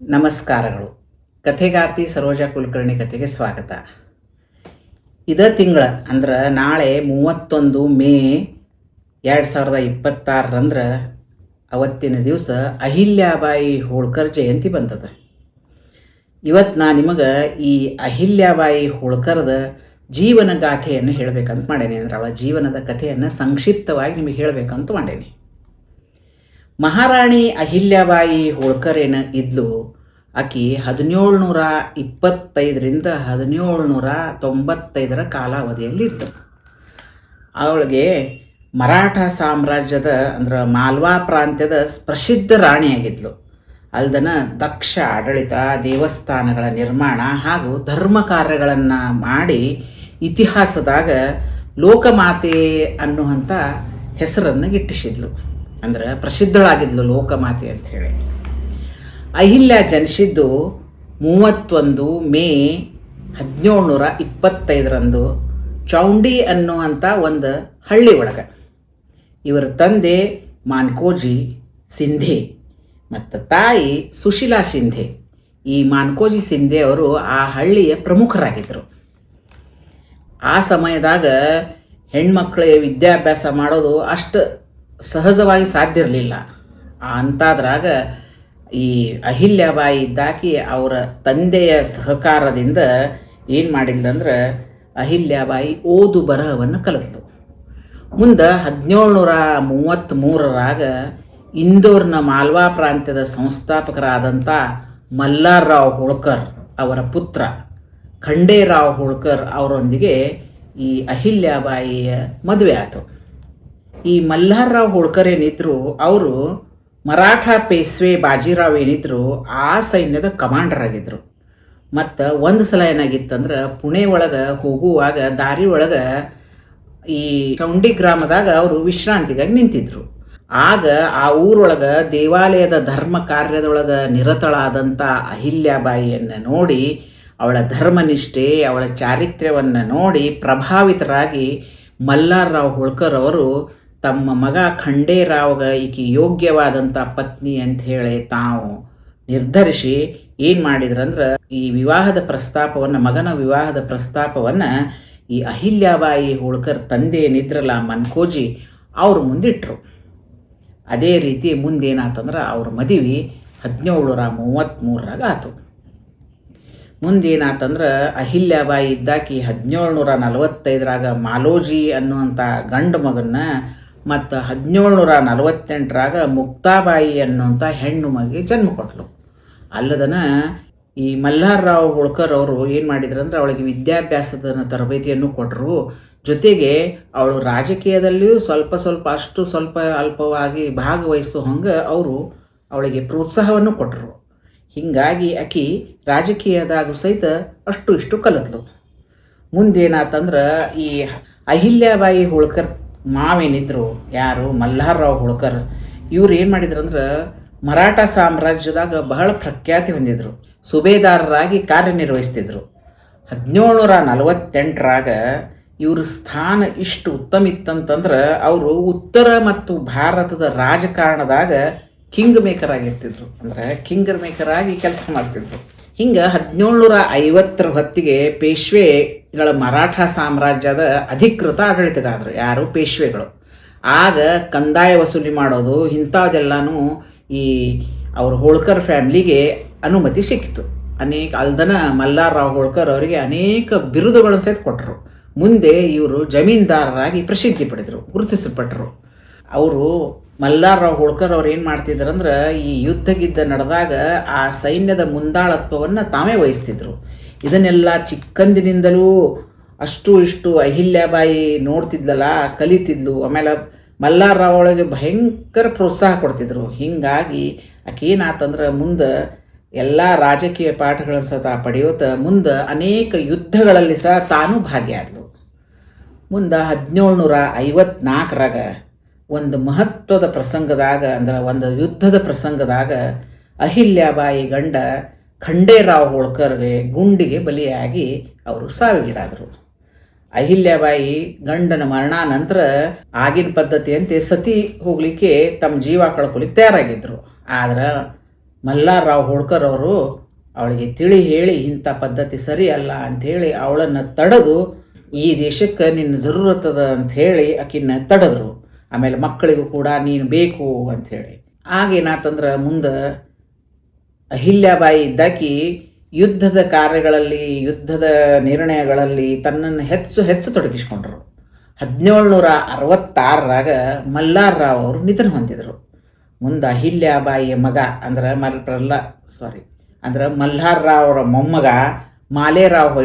ನಮಸ್ಕಾರಗಳು. ಕಥೆಗಾರ್ತಿ ಸರೋಜಾ ಕುಲಕರ್ಣಿ ಕಥೆಗೆ ಸ್ವಾಗತ. ಇದೇ ತಿಂಗಳ ಅಂದ್ರೆ ನಾಳೆ 31 ಮೇ 2026 ಅವತ್ತಿನ ದಿವಸ ಅಹಿಲ್ಯಾಬಾಯಿ ಹೋಳ್ಕರ್ ಜಯಂತಿ ಬಂದದ. ಇವತ್ತು ನಾನು ನಿಮಗೆ ಈ ಅಹಿಲ್ಯಾಬಾಯಿ ಹೋಳ್ಕರ್ದ ಜೀವನ ಗಾಥೆಯನ್ನು ಹೇಳಬೇಕಂತ ಮಾಡೇನಿ. ಅಂದ್ರೆ ಅವಳ ಜೀವನದ ಕಥೆಯನ್ನು ಸಂಕ್ಷಿಪ್ತವಾಗಿ ನಿಮಗೆ ಹೇಳಬೇಕಂತ ಮಾಡೇನಿ. ಮಹಾರಾಣಿ ಅಹಿಲ್ಯಾಬಾಯಿ ಹೋಳ್ಕರ್ ಇದ್ಲು. ಆಕಿ 1725ರಿಂದ 1795 ಕಾಲಾವಧಿಯಲ್ಲಿ ಇದ್ಲು. ಅವಳಿಗೆ ಮರಾಠ ಸಾಮ್ರಾಜ್ಯದ ಅಂದ್ರೆ ಮಾಲ್ವಾ ಪ್ರಾಂತ್ಯದ ಪ್ರಸಿದ್ಧ ರಾಣಿಯಾಗಿದ್ಲು. ಅಲ್ದನ ದಕ್ಷ ಆಡಳಿತ, ದೇವಸ್ಥಾನಗಳ ನಿರ್ಮಾಣ ಹಾಗೂ ಧರ್ಮ ಕಾರ್ಯಗಳನ್ನು ಮಾಡಿ ಇತಿಹಾಸದಾಗ ಲೋಕಮಾತೆ ಅನ್ನುವಂಥ ಹೆಸರನ್ನು ಗಿಟ್ಟಿಸಿದ್ಲು. ಅಂದ್ರೆ ಪ್ರಸಿದ್ಧಳಾಗಿದ್ಲು ಲೋಕಮಾತೆ ಅಂಥೇಳಿ. ಅಹಿಲ್ಯ ಜನಿಸಿದ್ದು 31 ಮೇ 1725 ಚೌಂಡಿ ಅನ್ನುವಂಥ ಒಂದು ಹಳ್ಳಿ ಒಳಗೆ. ಇವರ ತಂದೆ ಮಾನ್ಕೋಜಿ ಸಿಂಧೆ ಮತ್ತು ತಾಯಿ ಸುಶೀಲಾ ಸಿಂಧೆ. ಈ ಮಾನ್ಕೋಜಿ ಸಿಂಧೆ ಅವರು ಆ ಹಳ್ಳಿಯ ಪ್ರಮುಖರಾಗಿದ್ದರು. ಆ ಸಮಯದಾಗ ಹೆಣ್ಮಕ್ಳಿಗೆ ವಿದ್ಯಾಭ್ಯಾಸ ಮಾಡೋದು ಅಷ್ಟು ಸಹಜವಾಗಿ ಸಾಧ್ಯ ಇರಲಿಲ್ಲ. ಅಂತಾದ್ರಾಗ ಈ ಅಹಿಲ್ಯಾಬಾಯಿ ಇದ್ದಾಕಿ ಅವರ ತಂದೆಯ ಸಹಕಾರದಿಂದ ಏನು ಮಾಡಿದ್ಲಂದ್ರೆ ಅಹಿಲ್ಯಾಬಾಯಿ ಓದು ಬರಹವನ್ನು ಕಲಿತಳು. ಮುಂದೆ 1733 ಇಂದೋರ್ನ ಮಾಲ್ವಾ ಪ್ರಾಂತ್ಯದ ಸಂಸ್ಥಾಪಕರಾದಂಥ ಮಲ್ಲಾರ್ರಾವ್ ಹೋಳ್ಕರ್ ಅವರ ಪುತ್ರ ಖಂಡೇರಾವ್ ಹೋಳ್ಕರ್ ಅವರೊಂದಿಗೆ ಈ ಅಹಿಲ್ಯಾಬಾಯಿಯ ಮದುವೆ ಆಯಿತು. ಈ ಮಲ್ಹಾರ್ರಾವ್ ಹೋಳ್ಕರ್ ಏನಿದ್ರು ಅವರು ಮರಾಠ ಪೇಶ್ವೆ ಬಾಜಿರಾವ್ ಏನಿದ್ರು ಆ ಸೈನ್ಯದ ಕಮಾಂಡರ್ ಆಗಿದ್ದರು. ಮತ್ತು ಒಂದು ಸಲ ಏನಾಗಿತ್ತಂದ್ರೆ ಪುಣೆ ಒಳಗೆ ಹೋಗುವಾಗ ದಾರಿ ಒಳಗೆ ಈ ಚೌಂಡಿ ಗ್ರಾಮದಾಗ ಅವರು ವಿಶ್ರಾಂತಿಗಾಗಿ ನಿಂತಿದ್ರು. ಆಗ ಆ ಊರೊಳಗೆ ದೇವಾಲಯದ ಧರ್ಮ ಕಾರ್ಯದೊಳಗೆ ನಿರತಳಾದಂಥ ಅಹಿಲ್ಯಾಬಾಯಿಯನ್ನು ನೋಡಿ, ಅವಳ ಧರ್ಮನಿಷ್ಠೆ, ಅವಳ ಚಾರಿತ್ರ್ಯವನ್ನು ನೋಡಿ ಪ್ರಭಾವಿತರಾಗಿ ಮಲ್ಲಾರ್ರಾವ್ ಹೋಳ್ಕರ್ ಅವರು ತಮ್ಮ ಮಗ ಖಂಡೇರಾವ್ಗೆ ಈಕೆ ಯೋಗ್ಯವಾದಂಥ ಪತ್ನಿ ಅಂಥೇಳಿ ತಾವು ನಿರ್ಧರಿಸಿ ಏನು ಮಾಡಿದ್ರಂದ್ರೆ ಈ ವಿವಾಹದ ಪ್ರಸ್ತಾಪವನ್ನು, ಮಗನ ವಿವಾಹದ ಪ್ರಸ್ತಾಪವನ್ನು ಈ ಅಹಿಲ್ಯಾಬಾಯಿ ಹೋಳ್ಕರ್ ತಂದೆ ಏನಿದ್ರಲ್ಲ ಮನ್ಕೋಜಿ ಅವ್ರ ಮುಂದಿಟ್ಟರು. ಅದೇ ರೀತಿ ಮುಂದೇನಾತಂದ್ರೆ ಅವ್ರ ಮದುವೆ 1733 ಆಯಿತು. ಮುಂದೇನಾತಂದ್ರೆ ಅಹಿಲ್ಯಾಬಾಯಿ ಇದ್ದಾಕಿ 1745 ಮಾಲೋಜಿ ಅನ್ನುವಂಥ ಗಂಡು ಮಗನ್ನ ಮತ್ತು 1748 ಮುಕ್ತಾಬಾಯಿ ಅನ್ನುವಂಥ ಹೆಣ್ಣು ಮಗಿಗೆ ಜನ್ಮ ಕೊಟ್ಟಳು. ಅಲ್ಲದನ ಈ ಮಲ್ಹಾರ್ರಾವ್ ಹೋಳ್ಕರ್ ಅವರು ಏನು ಮಾಡಿದ್ರಂದ್ರೆ ಅವಳಿಗೆ ವಿದ್ಯಾಭ್ಯಾಸದ ತರಬೇತಿಯನ್ನು ಕೊಟ್ಟರು. ಜೊತೆಗೆ ಅವಳು ರಾಜಕೀಯದಲ್ಲಿಯೂ ಸ್ವಲ್ಪ ಅಲ್ಪವಾಗಿ ಭಾಗವಹಿಸೋ ಹಂಗೆ ಅವರು ಅವಳಿಗೆ ಪ್ರೋತ್ಸಾಹವನ್ನು ಕೊಟ್ಟರು. ಹೀಗಾಗಿ ಆಕಿ ರಾಜಕೀಯದಾಗೂ ಸಹಿತ ಅಷ್ಟು ಇಷ್ಟು ಕಲಿತಳು. ಮುಂದೇನಾತಂದ್ರೆ ಈ ಅಹಿಲ್ಯಾಬಾಯಿ ಹೋಳ್ಕರ್ ಮಾವೇನಿದ್ರು ಯಾರು ಮಲ್ಹಾರ್ರಾವ್ ಹೋಳ್ಕರ್, ಇವ್ರು ಏನು ಮಾಡಿದ್ರಂದ್ರೆ ಮರಾಠ ಸಾಮ್ರಾಜ್ಯದಾಗ ಬಹಳ ಪ್ರಖ್ಯಾತಿ ಹೊಂದಿದ್ರು. ಸುಬೇದಾರರಾಗಿ ಕಾರ್ಯನಿರ್ವಹಿಸ್ತಿದ್ರು. 1748 ಇವ್ರ ಸ್ಥಾನ ಇಷ್ಟು ಉತ್ತಮ ಇತ್ತಂತಂದ್ರೆ ಅವರು ಉತ್ತರ ಮತ್ತು ಭಾರತದ ರಾಜಕಾರಣದಾಗ ಕಿಂಗ್ ಮೇಕರ್ ಆಗಿರ್ತಿದ್ರು. ಅಂದ್ರೆ ಕಿಂಗರ್ ಮೇಕರ್ ಆಗಿ ಕೆಲಸ ಮಾಡ್ತಿದ್ರು. ಹಿಂಗೆ 1750 ಹೊತ್ತಿಗೆ ಪೇಶ್ವೆಗಳ ಮರಾಠ ಸಾಮ್ರಾಜ್ಯದ ಅಧಿಕೃತ ಆಡಳಿತಗಾದರು ಯಾರು ಪೇಶ್ವೆಗಳು. ಆಗ ಕಂದಾಯ ವಸೂಲಿ ಮಾಡೋದು ಇಂಥದ್ದೆಲ್ಲನೂ ಈ ಅವ್ರ ಹೋಳ್ಕರ್ ಫ್ಯಾಮ್ಲಿಗೆ ಅನುಮತಿ ಸಿಕ್ಕಿತು. ಅಲ್ದನ ಮಲ್ಲಾರ್ರಾವ್ ಹೋಳ್ಕರ್ ಅವರಿಗೆ ಅನೇಕ ಬಿರುದುಗಳನ್ನು ಸಹಿತ ಕೊಟ್ಟರು. ಮುಂದೆ ಇವರು ಜಮೀನ್ದಾರರಾಗಿ ಪ್ರಸಿದ್ಧಿ ಪಡೆದರು, ಗುರುತಿಸಲ್ಪಟ್ಟರು. ಅವರು ಮಲ್ಲಾರ್ರಾವ್ ಹೋಳ್ಕರ್ ಅವ್ರು ಏನು ಮಾಡ್ತಿದ್ರಂದ್ರೆ ಈ ಯುದ್ಧ ನಡೆದಾಗ ಆ ಸೈನ್ಯದ ಮುಂದಾಳತ್ವವನ್ನು ತಾವೇ ವಹಿಸ್ತಿದ್ರು. ಇದನ್ನೆಲ್ಲ ಚಿಕ್ಕಂದಿನಿಂದಲೂ ಅಷ್ಟು ಇಷ್ಟು ಅಹಿಲ್ಯಾಬಾಯಿ ನೋಡ್ತಿದ್ಲಲ್ಲ, ಕಲಿತಿದ್ಲು. ಆಮೇಲೆ ಮಲ್ಲಾರ್ರಾವ್ ಒಳಗೆ ಭಯಂಕರ ಪ್ರೋತ್ಸಾಹ ಕೊಡ್ತಿದ್ರು. ಹೀಗಾಗಿ ಆಕೇನಾತಂದ್ರೆ ಮುಂದೆ ಎಲ್ಲ ರಾಜಕೀಯ ಪಾಠಗಳನ್ನು ಸಹ ಪಡೆಯೋತ ಮುಂದೆ ಅನೇಕ ಯುದ್ಧಗಳಲ್ಲಿ ಸಹ ತಾನು ಭಾಗಿಯಾದಳು. ಮುಂದೆ 1754 ಒಂದು ಮಹತ್ವದ ಪ್ರಸಂಗದಾಗ ಅಂದ್ರೆ ಒಂದು ಯುದ್ಧದ ಪ್ರಸಂಗದಾಗ ಅಹಿಲ್ಯಾಬಾಯಿ ಗಂಡ ಖಂಡೇರಾವ್ ಹೋಳ್ಕರ್ಗೆ ಗುಂಡಿಗೆ ಬಲಿಯಾಗಿ ಅವರು ಸಾವಿಗೀಡಾದರು. ಅಹಿಲ್ಯಾಬಾಯಿ ಗಂಡನ ಮರಣಾನಂತರ ಆಗಿನ ಪದ್ಧತಿಯಂತೆ ಸತಿ ಹೋಗಲಿಕ್ಕೆ ತಮ್ಮ ಜೀವ ಕಳ್ಕೊಲಿಕ್ಕೆ ತಯಾರಾಗಿದ್ದರು. ಆದ್ರೆ ಮಲ್ಲಾರರಾವ್ ಹೋಳ್ಕರ್ ಅವರು ಅವಳಿಗೆ ತಿಳಿ ಹೇಳಿ ಇಂಥ ಪದ್ಧತಿ ಸರಿ ಅಲ್ಲ ಅಂಥೇಳಿ ಅವಳನ್ನು ತಡೆದು ಈ ದೇಶಕ್ಕೆ ನಿನ್ನ ಜರೂರತ್ತದ ಅಂಥೇಳಿ ಆಕಿನ್ನ ತಡೆದ್ರು. ಆಮೇಲೆ ಮಕ್ಕಳಿಗೂ ಕೂಡ ನೀನು ಬೇಕು ಅಂಥೇಳಿ. ಆಗೇನಾತಂದ್ರೆ ಮುಂದೆ ಅಹಿಲ್ಯಾಬಾಯಿ ಇದ್ದಾಕಿ ಯುದ್ಧದ ಕಾರ್ಯಗಳಲ್ಲಿ, ಯುದ್ಧದ ನಿರ್ಣಯಗಳಲ್ಲಿ ತನ್ನನ್ನು ಹೆಚ್ಚು ತೊಡಗಿಸ್ಕೊಂಡ್ರು. 1766ರಾಗ ಮಲ್ಲಾರರಾವ್ ಅವರು ನಿಧನ ಹೊಂದಿದರು. ಮುಂದೆ ಅಹಿಲ್ಯಾಬಾಯಿಯ ಮಗ ಅಂದ್ರೆ ಮಲ್ಹಾರ್ರಾವ್ ಅವರ ಮೊಮ್ಮಗ ಮಾಲೇರಾವ್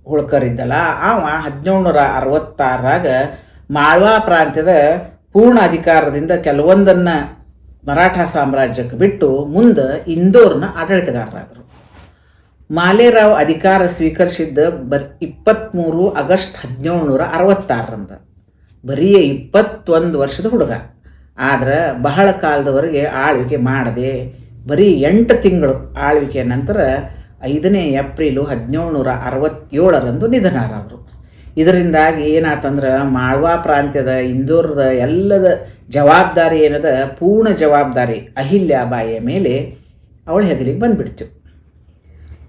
ಹೋಳ್ಕರ್ ಇದ್ದಲ್ಲ, ಅವ 1766ರಾಗ ಮಾಳ್ವಾ ಪ್ರಾಂತ್ಯದ ಪೂರ್ಣ ಅಧಿಕಾರದಿಂದ ಕೆಲವೊಂದನ್ನು ಮರಾಠ ಸಾಮ್ರಾಜ್ಯಕ್ಕೆ ಬಿಟ್ಟು ಮುಂದೆ ಇಂದೋರ್ನ ಆಡಳಿತಗಾರರಾದರು. ಮಾಲೇರಾವ್ ಅಧಿಕಾರ ಸ್ವೀಕರಿಸಿದ್ದ 23 ಆಗಸ್ಟ್ 1766ರಂದು. ಬರೀ 21 ವರ್ಷದ ಹುಡುಗ. ಆದ್ರೆ ಬಹಳ ಕಾಲದವರೆಗೆ ಆಳ್ವಿಕೆ ಮಾಡದೆ ಬರೀ 8 ತಿಂಗಳು ಆಳ್ವಿಕೆಯ ನಂತರ 5ನೇ ಏಪ್ರಿಲ್ 1767ರಂದು ನಿಧನರಾದರು. ಇದರಿಂದಾಗಿ ಏನಾತಂದ್ರೆ ಮಾಳ್ವಾ ಪ್ರಾಂತ್ಯದ ಇಂದೋರದ ಎಲ್ಲದ ಜವಾಬ್ದಾರಿ ಏನದ ಪೂರ್ಣ ಜವಾಬ್ದಾರಿ ಅಹಿಲ್ಯಾಬಾಯಿಯ ಮೇಲೆ ಅವಳ ಹೆಗಲಿಗೆ ಬಂದುಬಿಡ್ತು.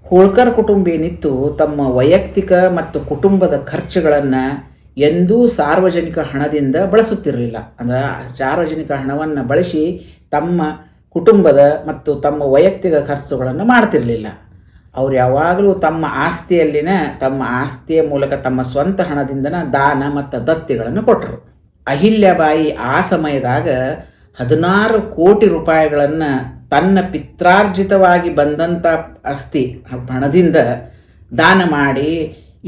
ಹೋಳ್ಕರ್ ಕುಟುಂಬ ಏನಿತ್ತು ತಮ್ಮ ವೈಯಕ್ತಿಕ ಮತ್ತು ಕುಟುಂಬದ ಖರ್ಚುಗಳನ್ನು ಎಂದೂ ಸಾರ್ವಜನಿಕ ಹಣದಿಂದ ಬಳಸುತ್ತಿರಲಿಲ್ಲ. ಅಂದ್ರೆ ಸಾರ್ವಜನಿಕ ಹಣವನ್ನು ಬಳಸಿ ತಮ್ಮ ಕುಟುಂಬದ ಮತ್ತು ತಮ್ಮ ವೈಯಕ್ತಿಕ ಖರ್ಚುಗಳನ್ನು ಮಾಡ್ತಿರಲಿಲ್ಲ. ಅವ್ರು ಯಾವಾಗಲೂ ತಮ್ಮ ಆಸ್ತಿಯ ಮೂಲಕ ತಮ್ಮ ಸ್ವಂತ ಹಣದಿಂದನ ದಾನ ಮತ್ತು ದತ್ತಿಗಳನ್ನು ಕೊಟ್ಟರು. ಅಹಿಲ್ಯಾಬಾಯಿ ಆ ಸಮಯದಾಗ 16 ಕೋಟಿ ರೂಪಾಯಿಗಳನ್ನು ತನ್ನ ಪಿತ್ರಾರ್ಜಿತವಾಗಿ ಬಂದಂಥ ಆಸ್ತಿ ಹಣದಿಂದ ದಾನ ಮಾಡಿ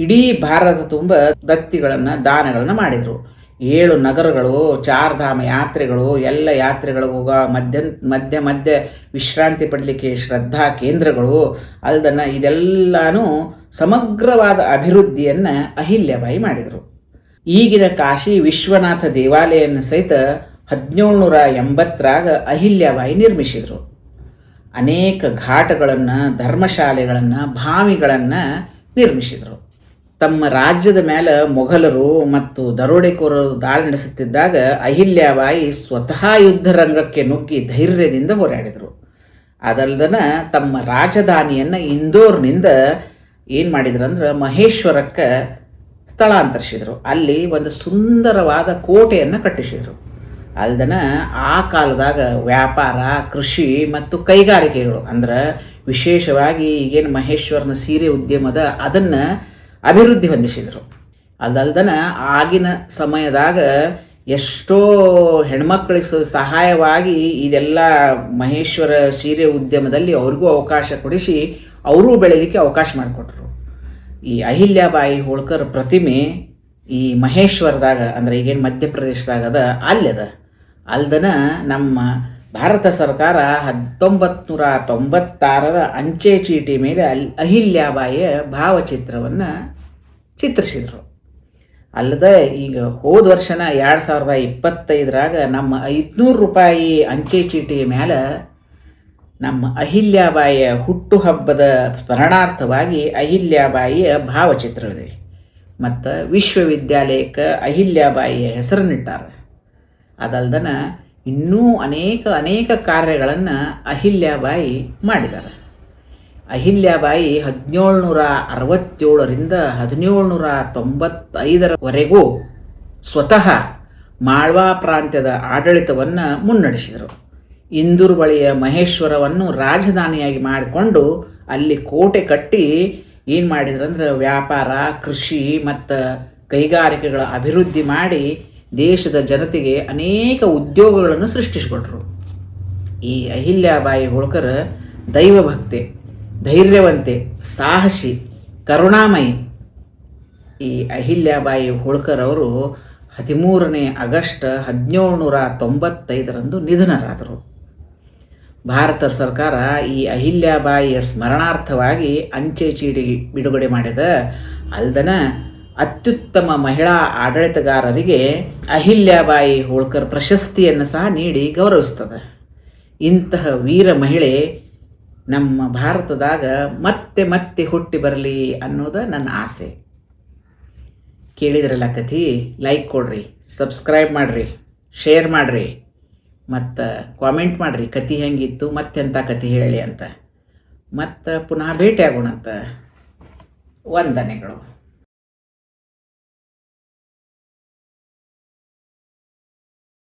ಇಡೀ ಭಾರತ ತುಂಬ ದತ್ತಿಗಳನ್ನು ದಾನಗಳನ್ನು ಮಾಡಿದರು. 7 ನಗರಗಳು, 4 ಧಾಮ ಯಾತ್ರೆಗಳು, ಎಲ್ಲ ಯಾತ್ರೆಗಳಿಗೆ ಹೋಗೋ ಮಧ್ಯ ವಿಶ್ರಾಂತಿ ಪಡಲಿಕ್ಕೆ ಶ್ರದ್ಧಾ ಕೇಂದ್ರಗಳು ಅಲ್ದನ್ನು ಇದೆಲ್ಲನೂ ಸಮಗ್ರವಾದ ಅಭಿವೃದ್ಧಿಯನ್ನು ಅಹಿಲ್ಯಾಬಾಯಿ ಮಾಡಿದರು. ಈಗಿನ ಕಾಶಿ ವಿಶ್ವನಾಥ ದೇವಾಲಯವನ್ನು ಸಹಿತ 1780ರಾಗ ಅಹಿಲ್ಯಾಬಾಯಿ ನಿರ್ಮಿಸಿದರು. ಅನೇಕ ಘಾಟಗಳನ್ನು, ಧರ್ಮಶಾಲೆಗಳನ್ನು, ಬಾವಿಗಳನ್ನು ನಿರ್ಮಿಸಿದರು. ತಮ್ಮ ರಾಜ್ಯದ ಮೇಲೆ ಮೊಘಲರು ಮತ್ತು ದರೋಡೆಕೋರರು ದಾಳಿ ನಡೆಸುತ್ತಿದ್ದಾಗ ಅಹಿಲ್ಯಾಬಾಯಿ ಸ್ವತಃ ಯುದ್ಧ ರಂಗಕ್ಕೆ ನುಗ್ಗಿ ಧೈರ್ಯದಿಂದ ಹೋರಾಡಿದರು. ಅದಲ್ಲದೆ ತಮ್ಮ ರಾಜಧಾನಿಯನ್ನು ಇಂದೋರ್ನಿಂದ ಏನು ಮಾಡಿದ್ರು ಅಂದ್ರೆ ಮಹೇಶ್ವರಕ್ಕೆ ಸ್ಥಳಾಂತರಿಸಿದರು. ಅಲ್ಲಿ ಒಂದು ಸುಂದರವಾದ ಕೋಟೆಯನ್ನು ಕಟ್ಟಿಸಿದರು. ಅಲ್ದನ ಆ ಕಾಲದಾಗ ವ್ಯಾಪಾರ, ಕೃಷಿ ಮತ್ತು ಕೈಗಾರಿಕೆಗಳು ಅಂದ್ರೆ ವಿಶೇಷವಾಗಿ ಈಗೇನು ಮಹೇಶ್ವರನ ಸೀರೆ ಉದ್ಯಮದ ಅದನ್ನು ಅಭಿವೃದ್ಧಿ ಹೊಂದಿಸಿದರು. ಅದಲ್ದನ ಆಗಿನ ಸಮಯದಾಗ ಎಷ್ಟೋ ಹೆಣ್ಮಕ್ಳಿಗೆ ಸಹಾಯವಾಗಿ ಇದೆಲ್ಲ ಮಹೇಶ್ವರ ಸೀರೆ ಉದ್ಯಮದಲ್ಲಿ ಅವ್ರಿಗೂ ಅವಕಾಶ ಕೊಡಿಸಿ ಅವರೂ ಬೆಳೀಲಿಕ್ಕೆ ಅವಕಾಶ ಮಾಡಿಕೊಟ್ರು. ಈ ಅಹಿಲ್ಯಾಬಾಯಿ ಹೋಳ್ಕರ್ ಪ್ರತಿಮೆ ಈ ಮಹೇಶ್ವರದಾಗ ಅಂದ್ರೆ ಈಗೇನು ಮಧ್ಯಪ್ರದೇಶದಾಗದ ಅಲ್ಲದ. ಅಲ್ದನ ನಮ್ಮ ಭಾರತ ಸರ್ಕಾರ 1996ರ ಅಂಚೆ ಚೀಟಿ ಮೇಲೆ ಅಹಿಲ್ಯಾಬಾಯಿಯ ಭಾವಚಿತ್ರವನ್ನು ಚಿತ್ರಿಸಿದರು. ಅಲ್ಲದೆ ಈಗ ಹೋದ ವರ್ಷನ 2025ರಾಗ ನಮ್ಮ 500 ರೂಪಾಯಿ ಅಂಚೆ ಚೀಟಿಯ ಮೇಲೆ ನಮ್ಮ ಅಹಿಲ್ಯಾಬಾಯಿಯ ಹುಟ್ಟುಹಬ್ಬದ ಸ್ಮರಣಾರ್ಥವಾಗಿ ಅಹಿಲ್ಯಾಬಾಯಿಯ ಭಾವಚಿತ್ರವಿದೆ. ಮತ್ತು ವಿಶ್ವವಿದ್ಯಾಲಯಕ್ಕೆ ಅಹಿಲ್ಯಾಬಾಯಿಯ ಹೆಸರನ್ನಿಟ್ಟಾರೆ. ಅದಲ್ದನ ಇನ್ನೂ ಅನೇಕ ಕಾರ್ಯಗಳನ್ನು ಅಹಿಲ್ಯಾಬಾಯಿ ಮಾಡಿದ್ದಾರೆ. ಅಹಿಲ್ಯಾಬಾಯಿ 1767ರಿಂದ 1795ರವರೆಗೂ ಸ್ವತಃ ಮಾಳ್ವಾ ಪ್ರಾಂತ್ಯದ ಆಡಳಿತವನ್ನು ಮುನ್ನಡೆಸಿದರು. ಇಂದೂರು ಬಳಿಯ ಮಹೇಶ್ವರವನ್ನು ರಾಜಧಾನಿಯಾಗಿ ಮಾಡಿಕೊಂಡು ಅಲ್ಲಿ ಕೋಟೆ ಕಟ್ಟಿ ಏನು ಮಾಡಿದ್ರಂದ್ರೆ ವ್ಯಾಪಾರ, ಕೃಷಿ ಮತ್ತು ಕೈಗಾರಿಕೆಗಳ ಅಭಿವೃದ್ಧಿ ಮಾಡಿ ದೇಶದ ಜನತೆಗೆ ಅನೇಕ ಉದ್ಯೋಗಗಳನ್ನು ಸೃಷ್ಟಿಸಿಕೊಟ್ರು. ಈ ಅಹಿಲ್ಯಾಬಾಯಿ ಹೋಳ್ಕರ್ ದೈವಭಕ್ತೆ, ಧೈರ್ಯವಂತೆ, ಸಾಹಸಿ, ಕರುಣಾಮಯಿ. ಈ ಅಹಿಲ್ಯಾಬಾಯಿ ಹೋಳ್ಕರ್ ಅವರು 13ನೇ ಆಗಸ್ಟ್ 1795ರಂದು ನಿಧನರಾದರು. ಭಾರತ ಸರ್ಕಾರ ಈ ಅಹಿಲ್ಯಾಬಾಯಿಯ ಸ್ಮರಣಾರ್ಥವಾಗಿ ಅಂಚೆ ಚೀಟಿ ಬಿಡುಗಡೆ ಮಾಡಿದ. ಅಲ್ದನ ಅತ್ಯುತ್ತಮ ಮಹಿಳಾ ಆಡಳಿತಗಾರರಿಗೆ ಅಹಿಲ್ಯಾಬಾಯಿ ಹೋಳ್ಕರ್ ಪ್ರಶಸ್ತಿಯನ್ನು ಸಹ ನೀಡಿ ಗೌರವಿಸ್ತದೆ. ಇಂತಹ ವೀರ ಮಹಿಳೆ ನಮ್ಮ ಭಾರತದಾಗ ಮತ್ತೆ ಹುಟ್ಟಿ ಬರಲಿ ಅನ್ನೋದು ನನ್ನ ಆಸೆ. ಕೇಳಿದ್ರಲ್ಲ ಕಥೆ, ಲೈಕ್ ಕೊಡ್ರಿ, ಸಬ್ಸ್ಕ್ರೈಬ್ ಮಾಡಿರಿ, ಶೇರ್ ಮಾಡಿರಿ. ಮತ್ತು ಕಾಮೆಂಟ್ ಮಾಡಿರಿ ಕತೆ ಹೆಂಗಿತ್ತು ಮತ್ತೆಂಥ ಕತೆ ಹೇಳಿ ಅಂತ. ಮತ್ತು ಪುನಃ ಭೇಟಿ ಆಗೋಣಂತ. ವಂದನೆಗಳು.